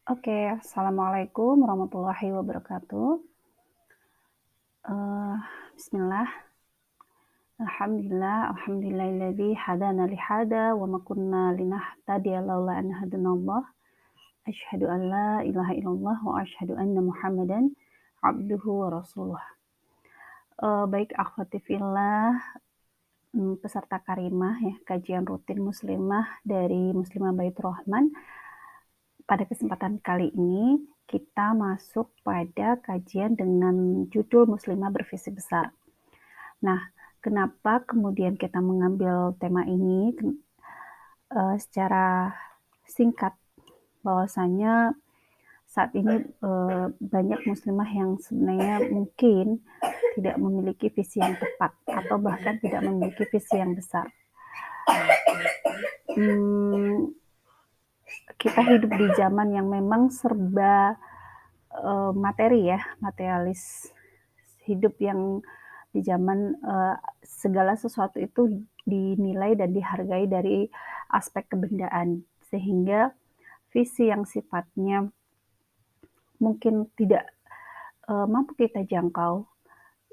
Oke, assalamualaikum warahmatullahi wabarakatuh. Eee, Bismillah, alhamdulillahilladzi hadana li hada wa ma kunna linahtadiya laula an hadanallah. Asyhadu an la ilaha illallah wa asyhadu anna Muhammadan abduhu wa rasuluh. Baik akhwati fillah, peserta karimah ya, kajian rutin muslimah dari Muslimah Baitur Rahman. Pada kesempatan kali ini, kita masuk pada kajian dengan judul Muslimah Bervisi Besar. Nah, kenapa kemudian kita mengambil tema ini? Secara singkat, bahwasanya saat ini banyak muslimah yang sebenarnya mungkin tidak memiliki visi yang tepat atau bahkan tidak memiliki visi yang besar. Kita hidup di zaman yang memang serba materi ya, materialis, hidup yang di zaman segala sesuatu itu dinilai dan dihargai dari aspek kebendaan, sehingga visi yang sifatnya mungkin tidak mampu kita jangkau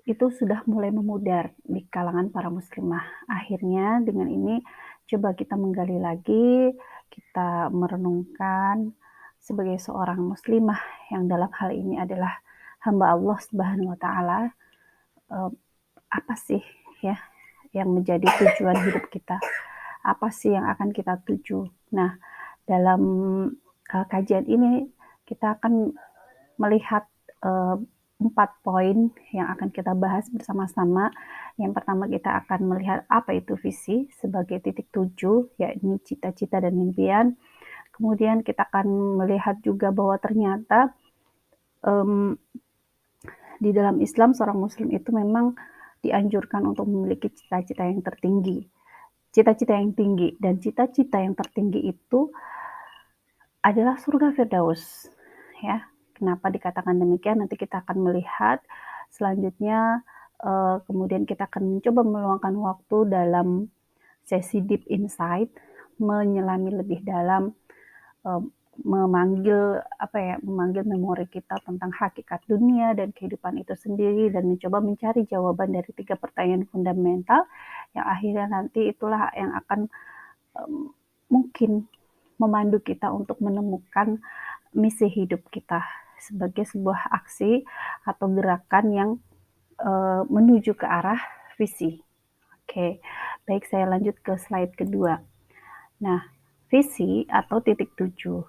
itu sudah mulai memudar di kalangan para muslimah. Akhirnya dengan ini coba kita menggali lagi, kita merenungkan sebagai seorang muslimah yang dalam hal ini adalah hamba Allah Subhanahu wa taala, apa sih ya yang menjadi tujuan hidup kita? Apa sih yang akan kita tuju? Nah, dalam kajian ini kita akan melihat 4 poin yang akan kita bahas bersama-sama. Yang pertama kita akan melihat apa itu visi sebagai titik tuju, yakni cita-cita dan impian. Kemudian kita akan melihat juga bahwa ternyata di dalam Islam seorang muslim itu memang dianjurkan untuk memiliki cita-cita yang tertinggi. Cita-cita yang tinggi dan cita-cita yang tertinggi itu adalah surga Firdaus, ya. Kenapa dikatakan demikian? Nanti kita akan melihat selanjutnya, kemudian kita akan mencoba meluangkan waktu dalam sesi deep insight, menyelami lebih dalam, memanggil memori kita tentang hakikat dunia dan kehidupan itu sendiri dan mencoba mencari jawaban dari 3 pertanyaan fundamental yang akhirnya nanti itulah yang akan, mungkin memandu kita untuk menemukan misi hidup kita sebagai sebuah aksi atau gerakan yang menuju ke arah visi. Oke, baik saya lanjut ke slide kedua. Nah, visi atau titik tuju.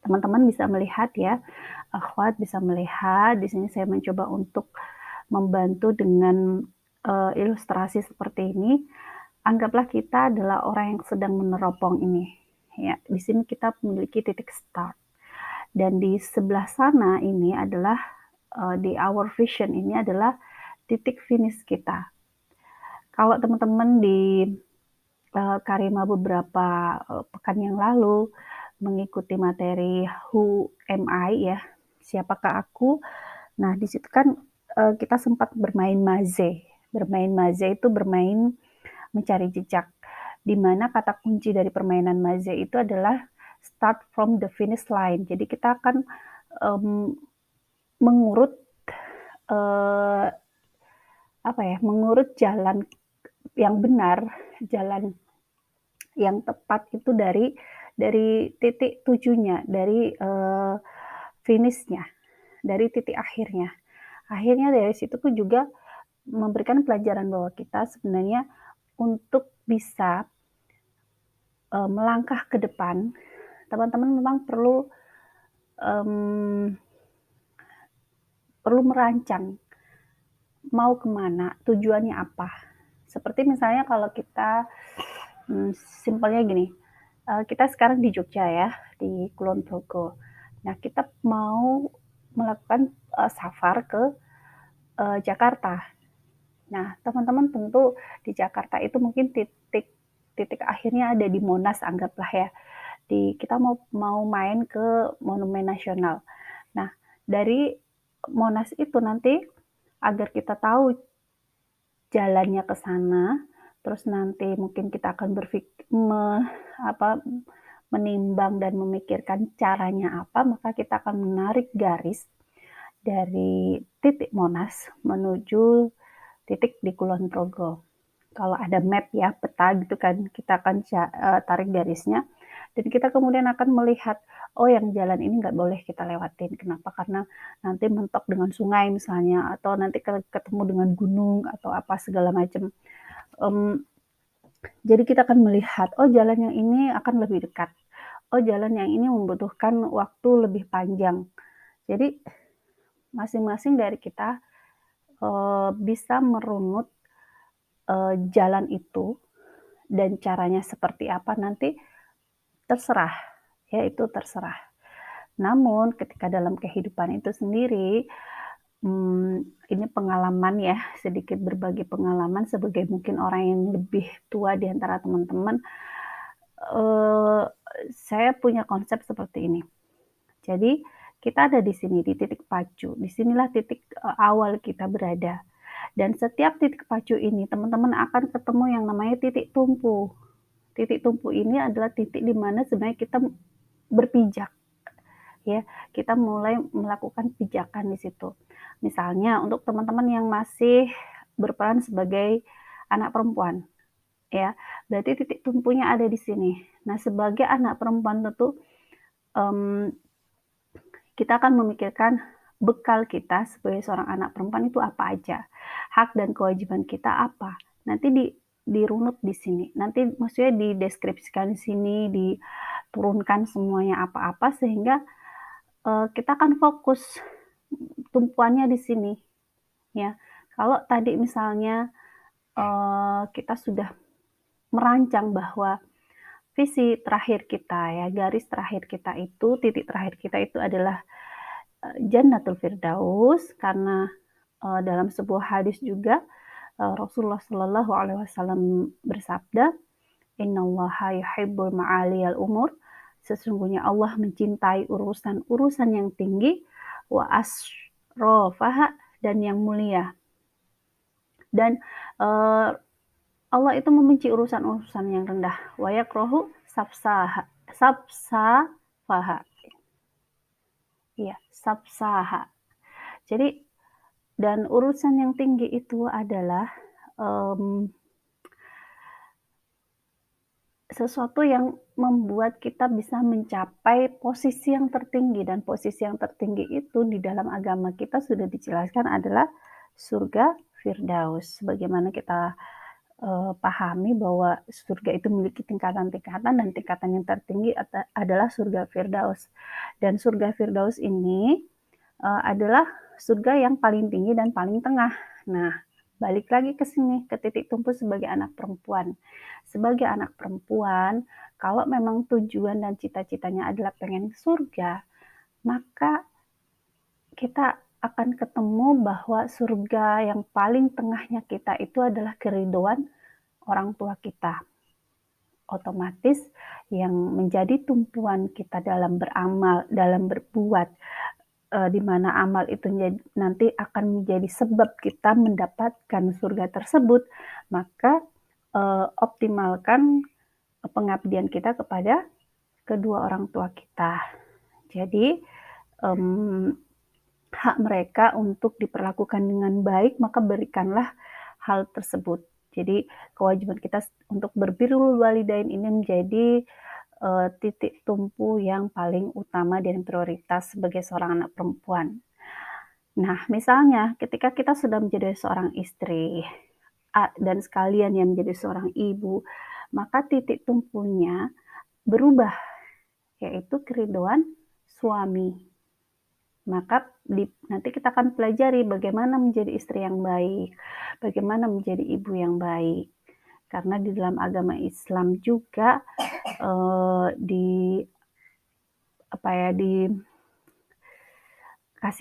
Teman-teman bisa melihat ya, akhwat bisa melihat. Di sini saya mencoba untuk membantu dengan ilustrasi seperti ini. Anggaplah kita adalah orang yang sedang meneropong ini. Ya, di sini kita memiliki titik start. Dan di sebelah sana ini adalah di our vision ini adalah titik finish kita. Kalau teman-teman di Karima beberapa pekan yang lalu mengikuti materi Who Am I ya, siapakah aku? Nah, di situ kan kita sempat bermain maze. Bermain maze itu bermain mencari jejak, di mana kata kunci dari permainan maze itu adalah start from the finish line. Jadi kita akan mengurut mengurut jalan yang benar, jalan yang tepat itu dari titik tujunya, dari finishnya, dari titik akhirnya. Akhirnya dari situ tuh juga memberikan pelajaran bahwa kita sebenarnya untuk bisa melangkah ke depan, teman-teman memang perlu merancang mau kemana, tujuannya apa. Seperti misalnya kalau kita simpelnya gini, kita sekarang di Jogja ya, di Kulon Progo. Nah, kita mau melakukan safar ke Jakarta. Nah, teman-teman tentu di Jakarta itu mungkin titik akhirnya ada di Monas anggaplah ya. Kita mau main ke Monumen Nasional. Nah, dari Monas itu nanti agar kita tahu jalannya ke sana, terus nanti mungkin kita akan menimbang dan memikirkan caranya apa, maka kita akan menarik garis dari titik Monas menuju titik di Kulon Progo. Kalau ada map ya, peta gitu kan, kita akan tarik garisnya dan kita kemudian akan melihat, oh yang jalan ini nggak boleh kita lewatin. Kenapa? Karena nanti mentok dengan sungai misalnya, atau nanti ketemu dengan gunung atau apa segala macam. Jadi kita akan melihat, oh jalan yang ini akan lebih dekat. Oh jalan yang ini membutuhkan waktu lebih panjang. Jadi masing-masing dari kita bisa merunut jalan itu dan caranya seperti apa nanti terserah, ya itu terserah. Namun ketika dalam kehidupan itu sendiri, ini pengalaman ya, sedikit berbagi pengalaman sebagai mungkin orang yang lebih tua di antara teman-teman, saya punya konsep seperti ini. Jadi kita ada di sini, di titik pacu, disinilah titik awal kita berada. Dan setiap titik pacu ini teman-teman akan ketemu yang namanya titik tumpu. Titik tumpu ini adalah titik di mana sebenarnya kita berpijak, ya. Kita mulai melakukan pijakan di situ. Misalnya untuk teman-teman yang masih berperan sebagai anak perempuan, ya, berarti titik tumpunya ada di sini. Nah, sebagai anak perempuan tentu kita akan memikirkan bekal kita sebagai seorang anak perempuan itu apa aja, hak dan kewajiban kita apa. Nanti dirunut di sini. Nanti maksudnya dideskripsikan di sini, diturunkan semuanya apa-apa sehingga kita akan fokus tumpuannya di sini, ya. Kalau tadi misalnya kita sudah merancang bahwa visi terakhir kita ya, garis terakhir kita itu, titik terakhir kita itu adalah Jannatul Firdaus, karena dalam sebuah hadis juga Rasulullah Shallallahu Alaihi Wasallam bersabda, Innallaha yuhibbul ma'aliyal umur, sesungguhnya Allah mencintai urusan-urusan yang tinggi, wa asrofaha, dan yang mulia. Dan Allah itu membenci urusan-urusan yang rendah. Wa yakrohu sabsafaha. Iya, sabsaha. Jadi, dan urusan yang tinggi itu adalah sesuatu yang membuat kita bisa mencapai posisi yang tertinggi, dan posisi yang tertinggi itu di dalam agama kita sudah dijelaskan adalah surga Firdaus. Sebagaimana kita pahami bahwa surga itu memiliki tingkatan-tingkatan dan tingkatan yang tertinggi adalah surga Firdaus. Dan surga Firdaus ini adalah surga yang paling tinggi dan paling tengah. Nah, balik lagi ke sini, ke titik tumpu sebagai anak perempuan. Sebagai anak perempuan, kalau memang tujuan dan cita-citanya adalah pengen surga, maka kita akan ketemu bahwa surga yang paling tengahnya kita itu adalah keridhaan orang tua kita. Otomatis yang menjadi tumpuan kita dalam beramal, dalam berbuat, di mana amal itu nanti akan menjadi sebab kita mendapatkan surga tersebut, maka optimalkan pengabdian kita kepada kedua orang tua kita. Jadi hak mereka untuk diperlakukan dengan baik, maka berikanlah hal tersebut. Jadi kewajiban kita untuk berbirrul walidain ini menjadi titik tumpu yang paling utama dan prioritas sebagai seorang anak perempuan. Nah, misalnya ketika kita sudah menjadi seorang istri dan sekalian yang menjadi seorang ibu, maka titik tumpunya berubah, yaitu keridhaan suami. Maka nanti kita akan pelajari bagaimana menjadi istri yang baik, bagaimana menjadi ibu yang baik. Karena di dalam agama Islam juga dikasih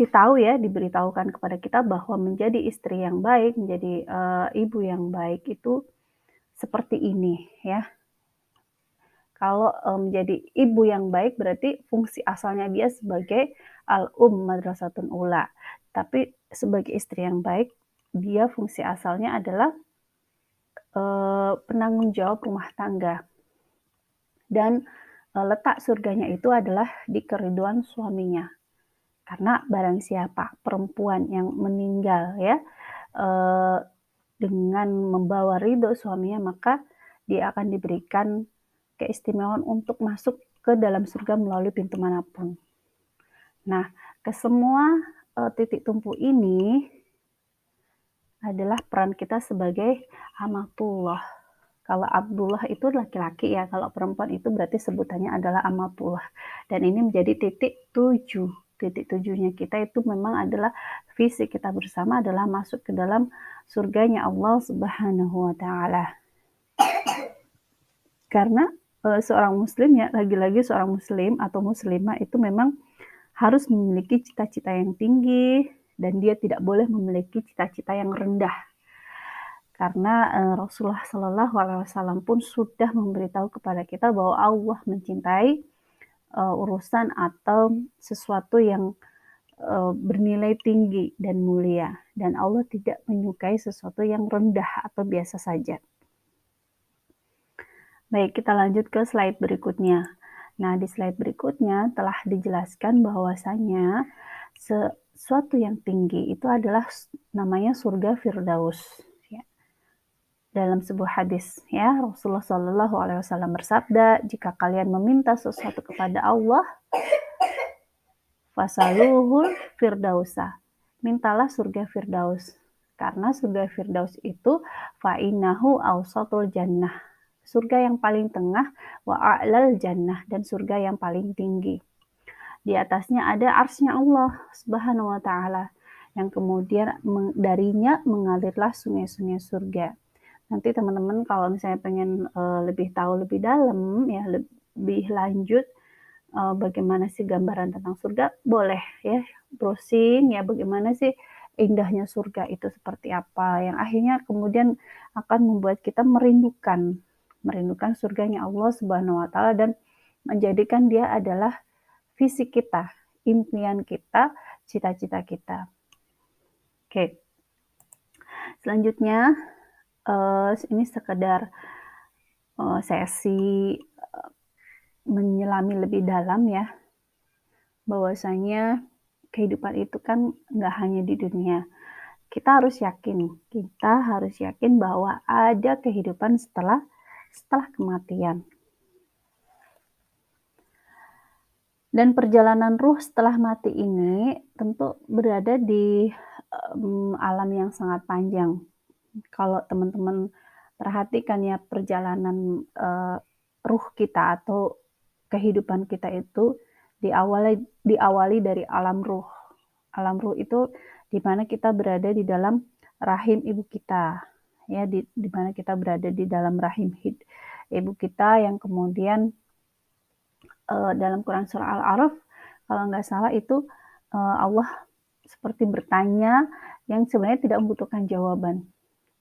tahu ya, diberitahukan kepada kita bahwa menjadi istri yang baik, menjadi ibu yang baik itu seperti ini ya. Kalau menjadi ibu yang baik berarti fungsi asalnya dia sebagai madrasatun ula. Tapi sebagai istri yang baik, dia fungsi asalnya adalah penanggung jawab rumah tangga. Dan letak surganya itu adalah di keriduan suaminya. Karena barang siapa perempuan yang meninggal ya, eee, dengan membawa ridho suaminya, maka dia akan diberikan keistimewaan untuk masuk ke dalam surga melalui pintu manapun. Nah, ke semua, titik tumpu ini adalah peran kita sebagai amatullah. Kalau Abdullah itu laki-laki ya, kalau perempuan itu berarti sebutannya adalah amatullah. Dan ini menjadi titik tujuh. Titik tujuhnya kita itu memang adalah visi kita bersama adalah masuk ke dalam surganya Allah Subhanahu wa taala. Karena seorang muslim ya, lagi-lagi seorang muslim atau muslimah itu memang harus memiliki cita-cita yang tinggi dan dia tidak boleh memiliki cita-cita yang rendah. Karena Rasulullah Shallallahu Alaihi Wasallam pun sudah memberitahu kepada kita bahwa Allah mencintai urusan atau sesuatu yang bernilai tinggi dan mulia, dan Allah tidak menyukai sesuatu yang rendah atau biasa saja. Baik, kita lanjut ke slide berikutnya. Nah, di slide berikutnya telah dijelaskan bahwasanya sesuatu yang tinggi itu adalah namanya surga Firdaus. Ya. Dalam sebuah hadis, ya Rasulullah Shallallahu Alaihi Wasallam bersabda, jika kalian meminta sesuatu kepada Allah, fasaluhul Firdausa, mintalah surga Firdaus, karena surga Firdaus itu fa'inahu awsatul jannah, surga yang paling tengah, wa a'lal jannah, dan surga yang paling tinggi. Di atasnya ada arsy-Nya Allah Subhanahu wa taala, yang kemudian darinya mengalirlah sungai-sungai surga. Nanti teman-teman kalau misalnya pengen lebih tahu lebih dalam ya, lebih lanjut bagaimana sih gambaran tentang surga, boleh ya browsing ya bagaimana sih indahnya surga itu seperti apa, yang akhirnya kemudian akan membuat kita merindukan surganya Allah Subhanahu wa taala dan menjadikan dia adalah visi kita, impian kita, cita-cita kita. Oke. Selanjutnya ini sekedar sesi menyelami lebih dalam ya, bahwasanya kehidupan itu kan nggak hanya di dunia. Kita harus yakin bahwa ada kehidupan setelah kematian. Dan perjalanan ruh setelah mati ini tentu berada di alam yang sangat panjang. Kalau teman-teman perhatikan ya perjalanan ruh kita atau kehidupan kita itu diawali dari alam ruh. Alam ruh itu di mana kita berada di dalam rahim ibu kita, ya di mana kita berada di dalam rahim ibu kita, yang kemudian dalam Quran surah Al-A'raf kalau nggak salah itu Allah seperti bertanya yang sebenarnya tidak membutuhkan jawaban.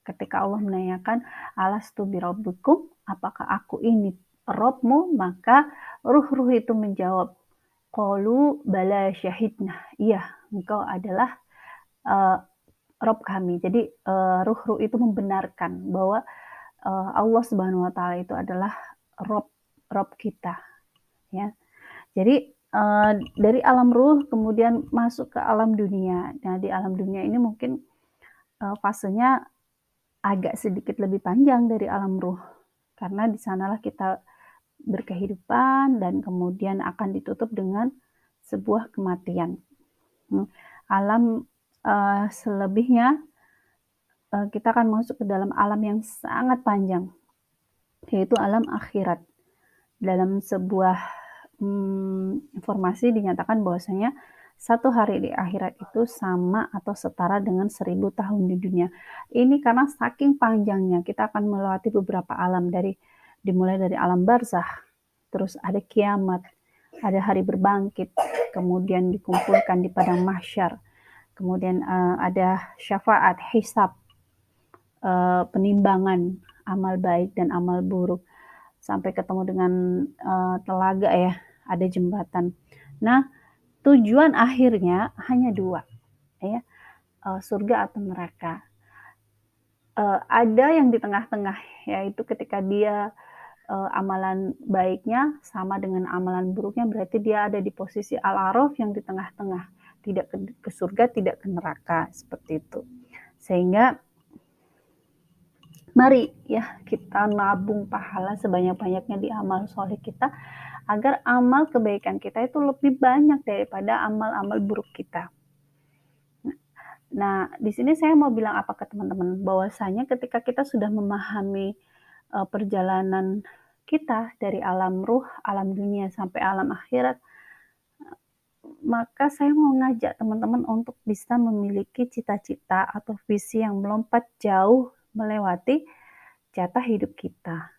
Ketika Allah menanyakan, alastu birabbikum, apakah aku ini Robmu? Maka ruh-ruh itu menjawab, qalu bala syahidna, iya engkau adalah Rob kami. Jadi ruh-ruh itu membenarkan bahwa Allah Subhanahu wa taala itu adalah Rob kita, ya. Jadi dari alam ruh kemudian masuk ke alam dunia. Nah, di alam dunia ini mungkin fasenya agak sedikit lebih panjang dari alam ruh, karena di sanalah kita berkehidupan dan kemudian akan ditutup dengan sebuah kematian. Alam selebihnya kita akan masuk ke dalam alam yang sangat panjang, yaitu alam akhirat. Dalam sebuah informasi dinyatakan bahwasanya satu hari di akhirat itu sama atau setara dengan 1000 tahun di dunia. Ini karena saking panjangnya kita akan melewati beberapa alam, dimulai dari alam barzakh, terus ada kiamat, ada hari berbangkit, kemudian dikumpulkan di padang mahsyar, kemudian ada syafaat, hisab, penimbangan amal baik dan amal buruk, sampai ketemu dengan telaga ya, ada jembatan. Nah, tujuan akhirnya hanya dua, ya, surga atau neraka. Ada yang di tengah-tengah, yaitu ketika dia amalan baiknya sama dengan amalan buruknya, berarti dia ada di posisi Al-A'raf yang di tengah-tengah, tidak ke surga, tidak ke neraka, seperti itu. Sehingga mari ya kita nabung pahala sebanyak-banyaknya di amal soleh kita, agar amal kebaikan kita itu lebih banyak daripada amal-amal buruk kita. Nah, di sini saya mau bilang apa ke teman-teman, bahwasanya ketika kita sudah memahami perjalanan kita dari alam ruh, alam dunia sampai alam akhirat, maka saya mau ngajak teman-teman untuk bisa memiliki cita-cita atau visi yang melompat jauh melewati jatah hidup kita.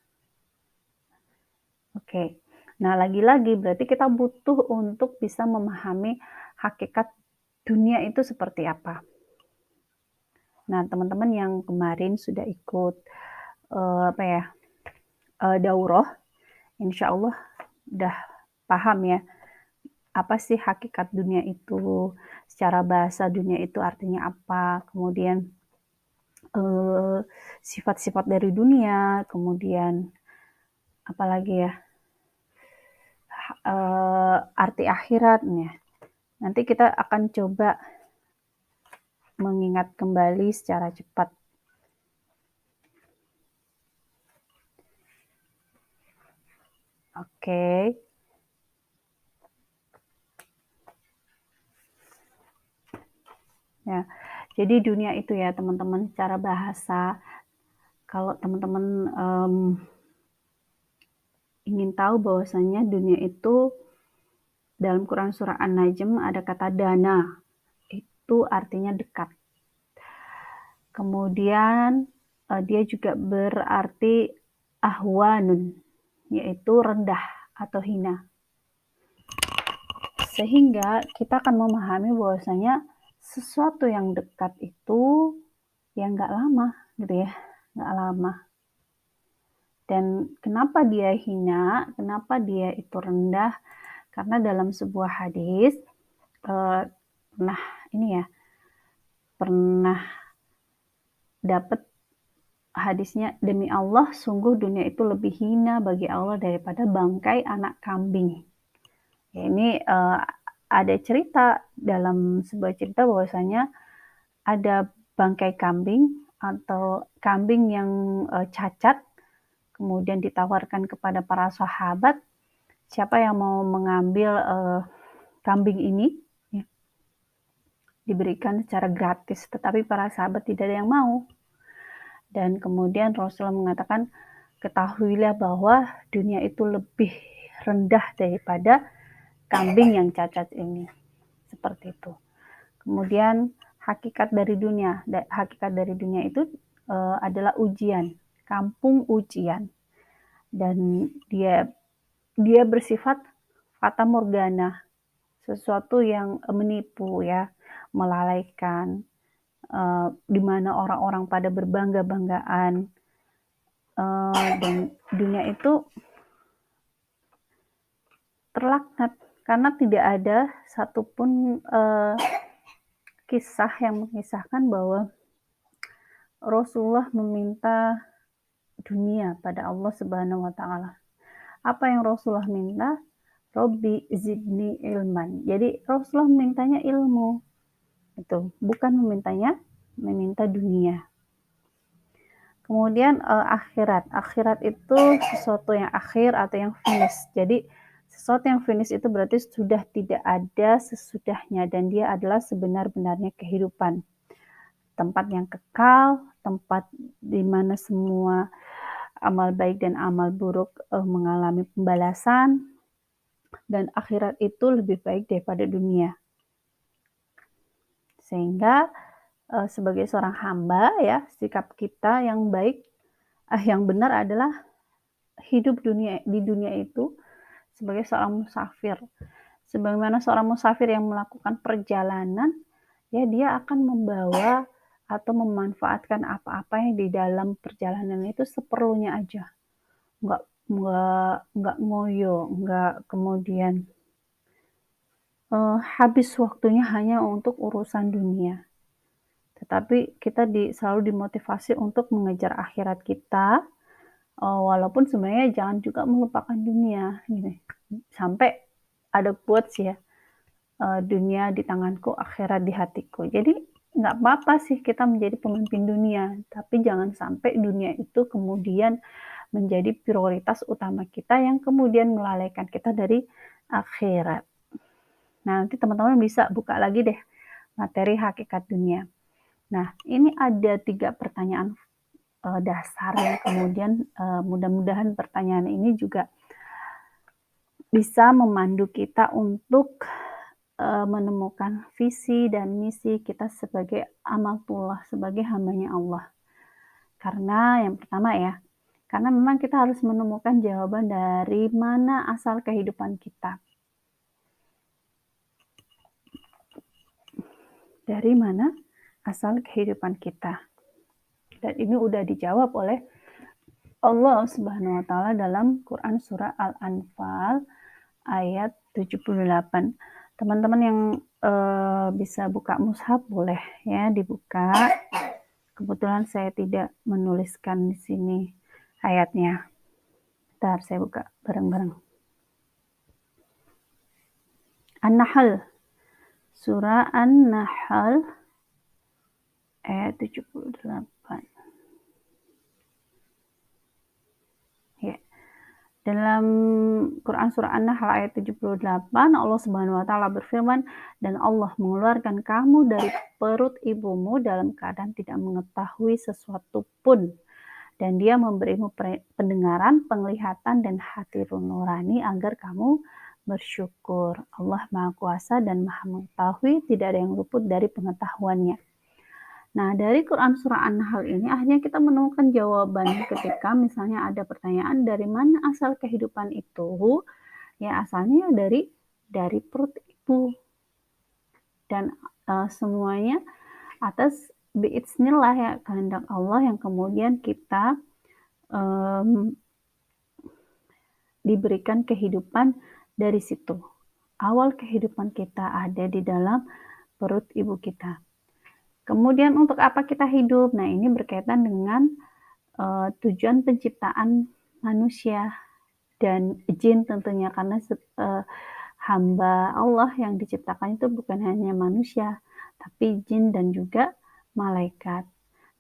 Oke. Nah, lagi-lagi berarti kita butuh untuk bisa memahami hakikat dunia itu seperti apa. Nah, teman-teman yang kemarin sudah ikut daurah, insya Allah udah paham ya, apa sih hakikat dunia itu, secara bahasa dunia itu artinya apa, kemudian sifat-sifat dari dunia, kemudian apalagi ya, arti akhiratnya. Nanti kita akan coba mengingat kembali secara cepat. Oke. Ya, jadi dunia itu ya teman-teman, secara bahasa, kalau teman-teman ingin tahu bahwasanya dunia itu dalam Quran surah An-Najm ada kata dana, itu artinya dekat. Kemudian dia juga berarti ahwanun, yaitu rendah atau hina. Sehingga kita akan memahami bahwasanya sesuatu yang dekat itu ya nggak lama gitu ya, nggak lama. Dan kenapa dia hina, kenapa dia itu rendah? Karena dalam sebuah hadis pernah dapat hadisnya, demi Allah sungguh dunia itu lebih hina bagi Allah daripada bangkai anak kambing. Ya, ini ada cerita dalam sebuah cerita bahwasanya ada bangkai kambing atau kambing yang cacat, kemudian ditawarkan kepada para sahabat, siapa yang mau mengambil kambing ini, ya, diberikan secara gratis, tetapi para sahabat tidak ada yang mau. Dan kemudian Rasulullah mengatakan, ketahuilah bahwa dunia itu lebih rendah daripada kambing yang cacat ini. Seperti itu. Kemudian hakikat dari dunia itu adalah ujian, kampung ujian. Dan dia bersifat fata morgana, sesuatu yang menipu ya, melalaikan, di mana orang-orang pada berbangga-banggaan, dan dunia itu terlaknat karena tidak ada satupun kisah yang mengisahkan bahwa Rasulullah meminta dunia pada Allah Subhanahu wa taala. Apa yang Rasulullah minta? Robbi zidni ilman. Jadi Rasulullah mintanya ilmu. Itu, bukan meminta dunia. Kemudian akhirat. Akhirat itu sesuatu yang akhir atau yang finish. Jadi sesuatu yang finish itu berarti sudah tidak ada sesudahnya dan dia adalah sebenar-benarnya kehidupan. Tempat yang kekal, tempat di mana semua amal baik dan amal buruk mengalami pembalasan, dan akhirat itu lebih baik daripada dunia. Sehingga sebagai seorang hamba ya, sikap kita yang baik, yang benar adalah hidup di dunia itu sebagai seorang musafir. Sebagaimana seorang musafir yang melakukan perjalanan, ya dia akan membawa atau memanfaatkan apa-apa yang di dalam perjalanan itu seperlunya aja. Nggak ngoyo, nggak kemudian habis waktunya hanya untuk urusan dunia. Tetapi kita selalu dimotivasi untuk mengejar akhirat kita, walaupun sebenarnya jangan juga melupakan dunia, gini. Sampai ada quotes ya, dunia di tanganku, akhirat di hatiku. Jadi nggak apa-apa sih kita menjadi pemimpin dunia, tapi jangan sampai dunia itu kemudian menjadi prioritas utama kita yang kemudian melalaikan kita dari akhirat. Nah, nanti teman-teman bisa buka lagi deh materi hakikat dunia. Nah, ini ada 3 pertanyaan dasar yang kemudian mudah-mudahan pertanyaan ini juga bisa memandu kita untuk menemukan visi dan misi kita sebagai amatullah, sebagai hambanya Allah. Karena yang pertama ya, karena memang kita harus menemukan jawaban dari mana asal kehidupan kita. Dari mana asal kehidupan kita. Dan ini udah dijawab oleh Allah Subhanahu wa taala dalam Quran surah Al-Anfal ayat 78. Teman-teman yang bisa buka mushaf boleh ya dibuka. Kebetulan saya tidak menuliskan di sini ayatnya. Bentar saya buka bareng-bareng. An-Nahl. Surah An-Nahl ayat 78. Ya. Dalam Quran surah An-Nahl ayat 78, Allah Subhanahu wa taala berfirman, "Dan Allah mengeluarkan kamu dari perut ibumu dalam keadaan tidak mengetahui sesuatu pun, dan Dia memberimu pendengaran, penglihatan, dan hati nurani agar kamu bersyukur. Allah Maha Kuasa dan Maha Mengetahui, tidak ada yang luput dari pengetahuannya." Nah, dari Quran surah An-Nahl ini akhirnya kita menemukan jawaban ketika misalnya ada pertanyaan dari mana asal kehidupan itu, ya asalnya dari perut ibu. Dan semuanya atas biiznillah ya, kehendak Allah yang kemudian kita diberikan kehidupan dari situ. Awal kehidupan kita ada di dalam perut ibu kita. Kemudian untuk apa kita hidup? Nah, ini berkaitan dengan tujuan penciptaan manusia dan jin tentunya, karena hamba Allah yang diciptakan itu bukan hanya manusia, tapi jin dan juga malaikat.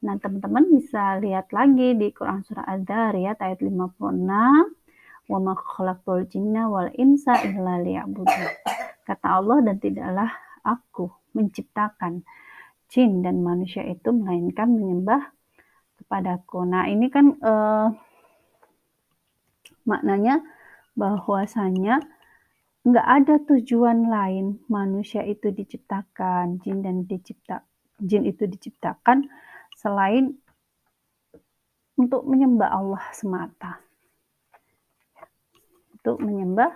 Nah, teman-teman bisa lihat lagi di Quran surah Az-Zariyat ayat 56, "Wa ma khalaqtul jinna wal insa illa liya'budun." Kata Allah, dan tidaklah aku menciptakan jin dan manusia itu melainkan menyembah kepadaku. Nah, ini kan maknanya bahwasanya nggak ada tujuan lain manusia itu diciptakan, jin itu diciptakan selain untuk menyembah Allah semata. Untuk menyembah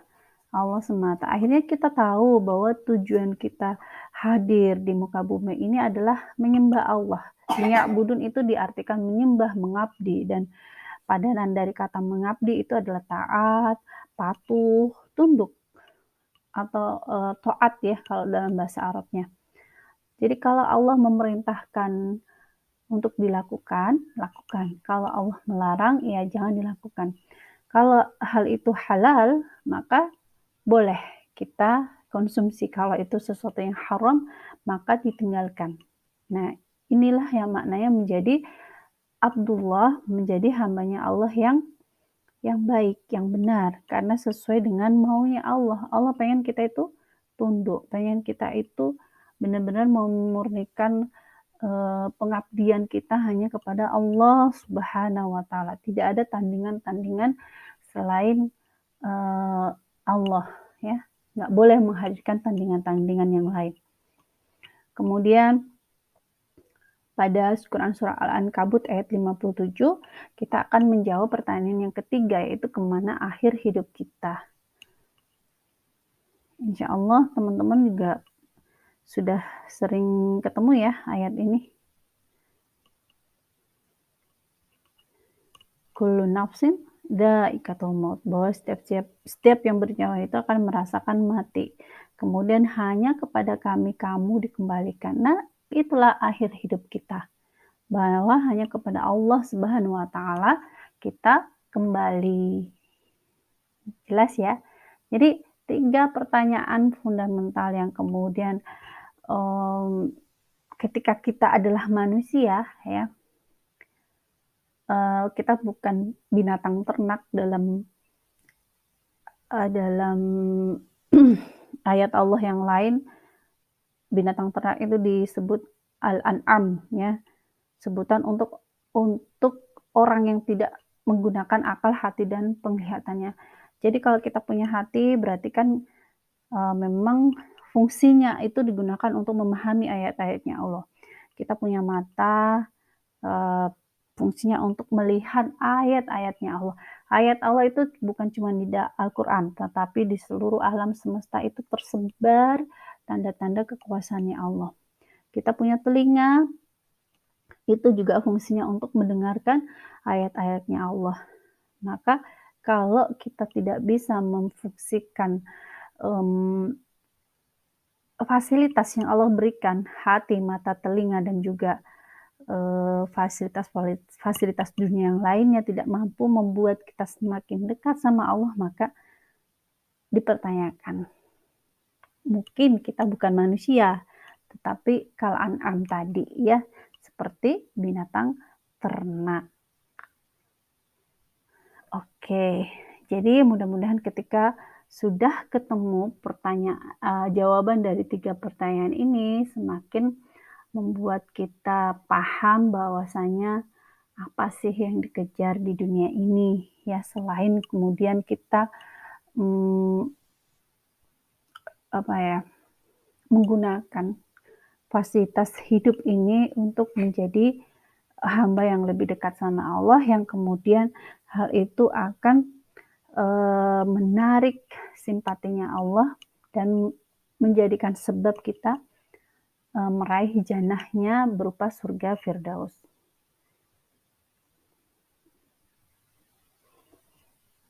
Allah semata. Akhirnya kita tahu bahwa tujuan kita hadir di muka bumi ini adalah menyembah Allah. Liya'budun itu diartikan menyembah, mengabdi, dan padanan dari kata mengabdi itu adalah taat, patuh, tunduk, atau taat ya kalau dalam bahasa Arabnya. Jadi kalau Allah memerintahkan untuk dilakukan, lakukan. Kalau Allah melarang, ya jangan dilakukan. Kalau hal itu halal, maka boleh kita konsumsi. Kalau itu sesuatu yang haram, maka ditinggalkan. Nah, inilah yang maknanya menjadi Abdullah, menjadi hambanya Allah yang baik, yang benar, karena sesuai dengan maunya Allah. Allah pengen kita itu tunduk, pengen kita itu benar-benar memurnikan pengabdian kita hanya kepada Allah Subhanahu wa taala. Tidak ada tandingan-tandingan selain Allah ya. Nggak boleh menghadirkan tandingan-tandingan yang lain. Kemudian pada Quran surah Al-Ankabut ayat 57, kita akan menjawab pertanyaan yang ketiga, yaitu kemana akhir hidup kita. Insya Allah teman-teman juga sudah sering ketemu ya ayat ini. Kullu nafsin dha'iqatul maut, bahwa setiap yang bernyawa itu akan merasakan mati. Kemudian hanya kepada kami kamu dikembalikan. Nah, itulah akhir hidup kita. Bahwa hanya kepada Allah Subhanahu wa taala kita kembali. Jelas ya? Jadi 3 pertanyaan fundamental yang kemudian, ketika kita adalah manusia ya, kita bukan binatang ternak dalam ayat Allah yang lain, binatang ternak itu disebut al-an'am ya, sebutan untuk orang yang tidak menggunakan akal, hati, dan penglihatannya. Jadi kalau kita punya hati berarti kan, memang fungsinya itu digunakan untuk memahami ayat-ayatnya Allah. Kita punya mata, eee, fungsinya untuk melihat ayat-ayatnya Allah. Ayat Allah itu bukan cuma di Al-Quran, tetapi di seluruh alam semesta itu tersebar tanda-tanda kekuasaannya Allah. Kita punya telinga, itu juga fungsinya untuk mendengarkan ayat-ayatnya Allah. Maka kalau kita tidak bisa memfungsikan, mmm, fasilitas yang Allah berikan, hati, mata, telinga, dan juga, fasilitas dunia yang lainnya tidak mampu membuat kita semakin dekat sama Allah, maka dipertanyakan. Mungkin kita bukan manusia, tetapi kal-an'am tadi ya, seperti binatang ternak. Oke, jadi mudah-mudahan ketika sudah ketemu jawaban dari 3 pertanyaan ini semakin membuat kita paham bahwasanya apa sih yang dikejar di dunia ini ya, selain kemudian kita, mmm, apa ya, menggunakan fasilitas hidup ini untuk menjadi hamba yang lebih dekat sama Allah, yang kemudian hal itu akan, menarik simpatinya Allah dan menjadikan sebab kita, meraih jannahnya berupa surga Firdaus.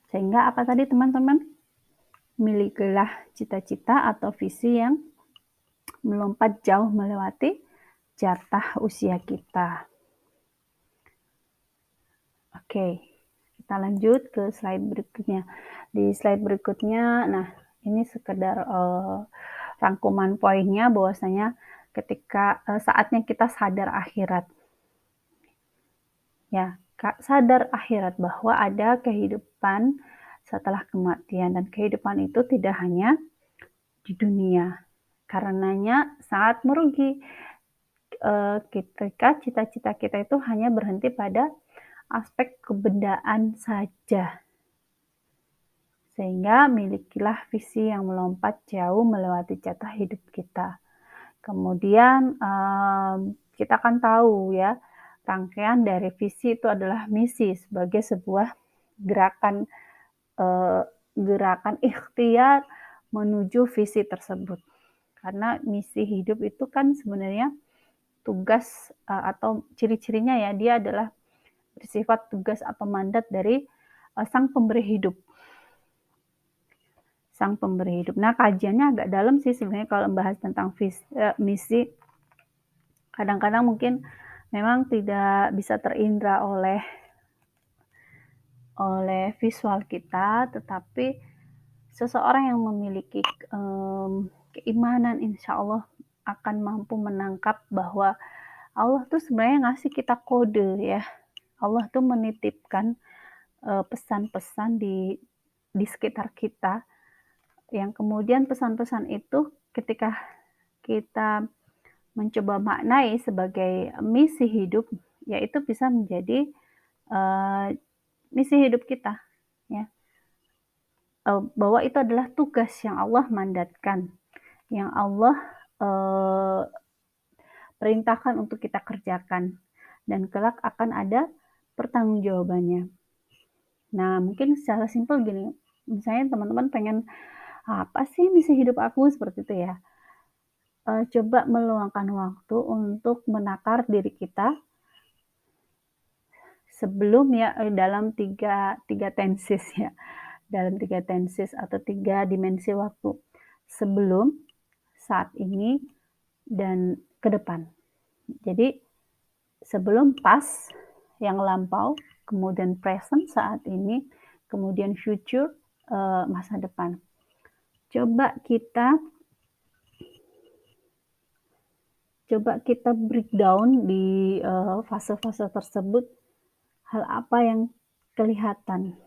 Sehingga apa tadi teman-teman? Milikilah cita-cita atau visi yang melompat jauh melewati jatah usia kita. Oke, kita lanjut ke slide berikutnya. Di slide berikutnya, nah ini sekedar rangkuman poinnya bahwasanya ketika saatnya kita sadar akhirat. Ya, sadar akhirat bahwa ada kehidupan setelah kematian dan kehidupan itu tidak hanya di dunia. Karenanya sangat merugi ketika cita-cita kita itu hanya berhenti pada aspek kebendaan saja. Sehingga milikilah visi yang melompat jauh melewati jatah hidup kita. Kemudian kita kan tahu ya, rangkaian dari visi itu adalah misi sebagai sebuah gerakan gerakan ikhtiar menuju visi tersebut. Karena misi hidup itu kan sebenarnya tugas atau ciri-cirinya ya, dia adalah bersifat tugas atau mandat dari sang pemberi hidup. Sang pemberi hidup. Nah, kajiannya agak dalam sih sebenarnya kalau membahas tentang misi. Kadang-kadang mungkin memang tidak bisa terindra oleh visual kita, tetapi seseorang yang memiliki keimanan insya Allah akan mampu menangkap bahwa Allah tuh sebenarnya ngasih kita kode ya. Allah tuh menitipkan pesan-pesan di sekitar kita, yang kemudian pesan-pesan itu ketika kita mencoba maknai sebagai misi hidup, yaitu bisa menjadi misi hidup kita ya. Bahwa itu adalah tugas yang Allah mandatkan, yang Allah perintahkan untuk kita kerjakan, dan kelak akan ada pertanggungjawabannya. Nah, mungkin secara simpel gini, misalnya teman-teman pengen, apa sih misi hidup aku? Seperti itu ya. Coba meluangkan waktu untuk menakar diri kita sebelum ya, dalam tiga tenses ya, dalam 3 tenses atau 3 dimensi waktu. Sebelum, saat ini, dan ke depan. Jadi sebelum pas, yang lampau, kemudian present saat ini, kemudian future masa depan. Coba kita breakdown di fase-fase tersebut, hal apa yang kelihatan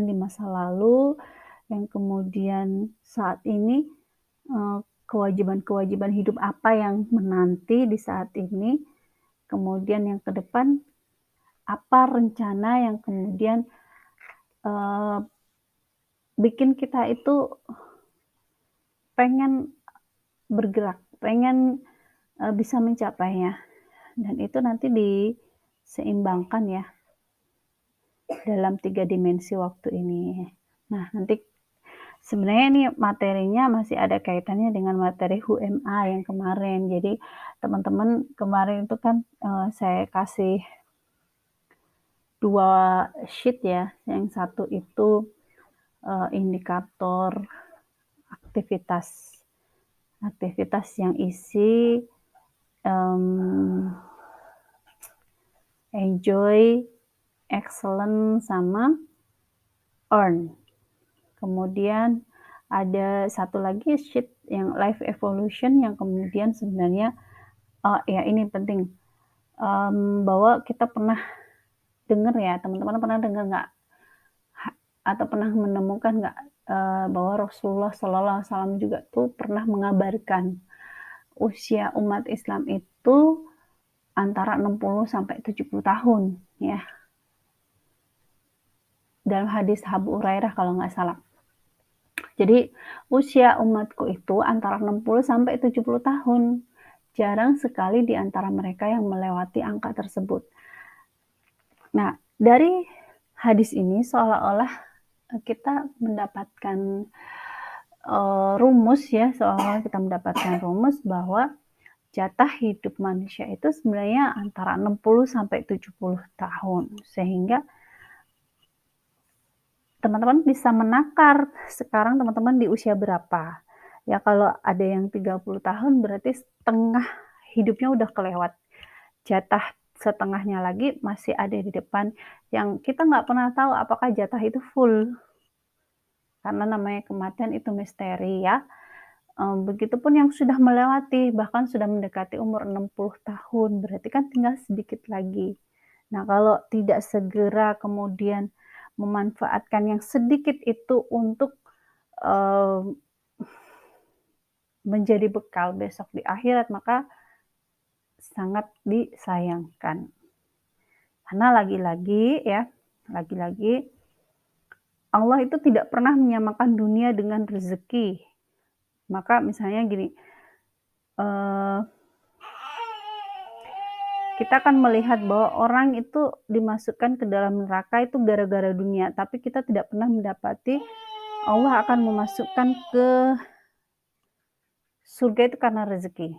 di masa lalu, yang kemudian saat ini kewajiban-kewajiban hidup apa yang menanti di saat ini, kemudian yang ke depan apa rencana yang kemudian bikin kita itu pengen bergerak, pengen bisa mencapainya, dan itu nanti diseimbangkan ya dalam 3 dimensi waktu ini. Nah, nanti sebenarnya ini materinya masih ada kaitannya dengan materi Who Am I yang kemarin. Jadi teman-teman kemarin itu kan saya kasih 2 sheet ya, yang satu itu indikator aktivitas yang isi enjoy, excellent, sama earn. Kemudian ada satu lagi sheet yang life evolution yang kemudian sebenarnya ya ini penting, bahwa kita pernah dengar ya, teman-teman pernah dengar nggak atau pernah menemukan nggak bahwa Rasulullah SAW juga tuh pernah mengabarkan usia umat Islam itu antara 60 sampai 70 tahun ya. Dalam hadis Abu Hurairah kalau nggak salah. Jadi usia umatku itu antara 60 sampai 70 tahun. Jarang sekali di antara mereka yang melewati angka tersebut. Nah, dari hadis ini seolah-olah kita mendapatkan rumus ya, seolah-olah kita mendapatkan rumus bahwa jatah hidup manusia itu sebenarnya antara 60 sampai 70 tahun. Sehingga teman-teman bisa menakar sekarang teman-teman di usia berapa. Ya kalau ada yang 30 tahun berarti setengah hidupnya udah kelewat. Jatah setengahnya lagi masih ada di depan yang kita nggak pernah tahu apakah jatah itu full. Karena namanya kematian itu misteri ya. Begitupun yang sudah melewati, bahkan sudah mendekati umur 60 tahun, berarti kan tinggal sedikit lagi. Nah, kalau tidak segera kemudian memanfaatkan yang sedikit itu untuk menjadi bekal besok di akhirat, maka sangat disayangkan. Karena lagi-lagi Allah itu tidak pernah menyamakan dunia dengan rezeki. Maka misalnya gini, kita akan melihat bahwa orang itu dimasukkan ke dalam neraka itu gara-gara dunia, tapi kita tidak pernah mendapati Allah akan memasukkan ke surga itu karena rezeki.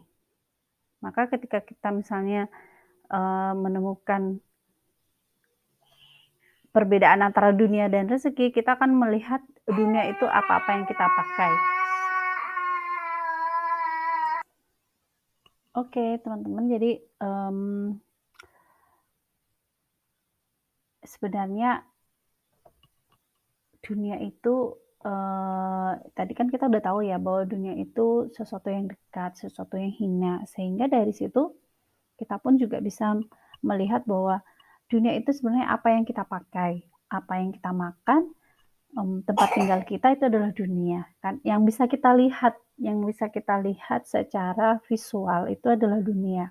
Maka ketika kita misalnya menemukan perbedaan antara dunia dan rezeki, kita akan melihat dunia itu apa-apa yang kita pakai. Oke, teman-teman, jadi sebenarnya dunia itu tadi kan kita udah tahu ya bahwa dunia itu sesuatu yang dekat, sesuatu yang hina, sehingga dari situ kita pun juga bisa melihat bahwa dunia itu sebenarnya apa yang kita pakai, apa yang kita makan, tempat tinggal kita itu adalah dunia kan. Yang bisa kita lihat secara visual itu adalah dunia.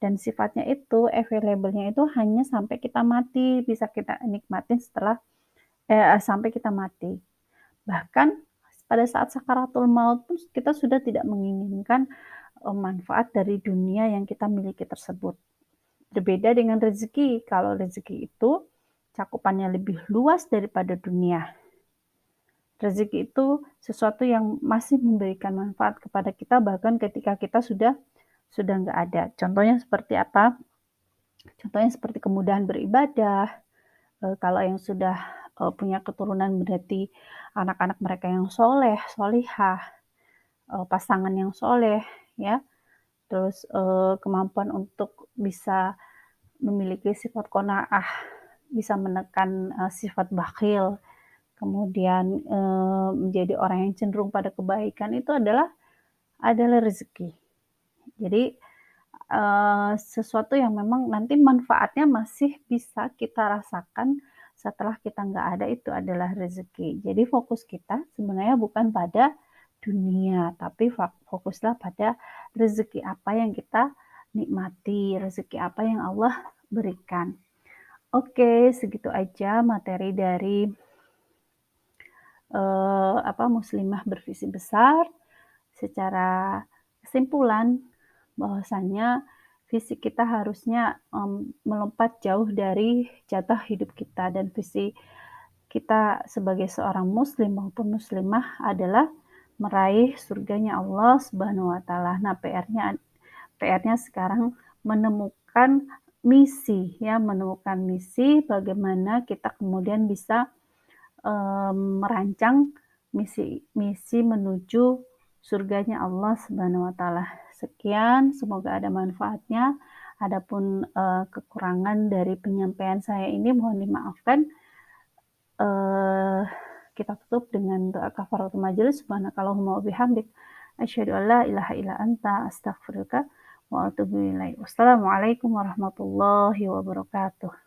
Dan sifatnya itu, available-nya itu hanya sampai kita mati, bisa kita nikmatin sampai kita mati. Bahkan pada saat sakaratul maut pun kita sudah tidak menginginkan manfaat dari dunia yang kita miliki tersebut. Berbeda dengan rezeki. Kalau rezeki itu cakupannya lebih luas daripada dunia. Rezeki itu sesuatu yang masih memberikan manfaat kepada kita bahkan ketika kita sudah nggak ada. Contohnya seperti apa? Contohnya seperti kemudahan beribadah. Kalau yang sudah punya keturunan berarti anak-anak mereka yang soleh, solihah, pasangan yang soleh, ya. Terus kemampuan untuk bisa memiliki sifat qanaah, bisa menekan, sifat bakhil, kemudian, menjadi orang yang cenderung pada kebaikan itu adalah rezeki. Jadi, sesuatu yang memang nanti manfaatnya masih bisa kita rasakan setelah kita nggak ada, itu adalah rezeki. Jadi fokus kita sebenarnya bukan pada dunia, tapi fokuslah pada rezeki apa yang kita nikmati, rezeki apa yang Allah berikan. Oke, segitu aja materi dari, muslimah bervisi besar. Secara kesimpulan bahwasanya visi kita harusnya, melompat jauh dari jatah hidup kita, dan visi kita sebagai seorang muslim maupun muslimah adalah meraih surganya Allah Subhanahu wa taala. Nah, PR-nya sekarang menemukan menemukan misi bagaimana kita kemudian bisa, merancang misi menuju surganya Allah Subhanahu wa taala. Sekian, semoga ada manfaatnya. Adapun, kekurangan dari penyampaian saya ini mohon dimaafkan. Eee, kita tutup dengan doa kafaratul majelis, subhanakallahumma wa bihamdik, asyhadu an la ilaha illa anta, astaghfiruka wa atubu ilaik. Wassalamualaikum warahmatullahi wabarakatuh.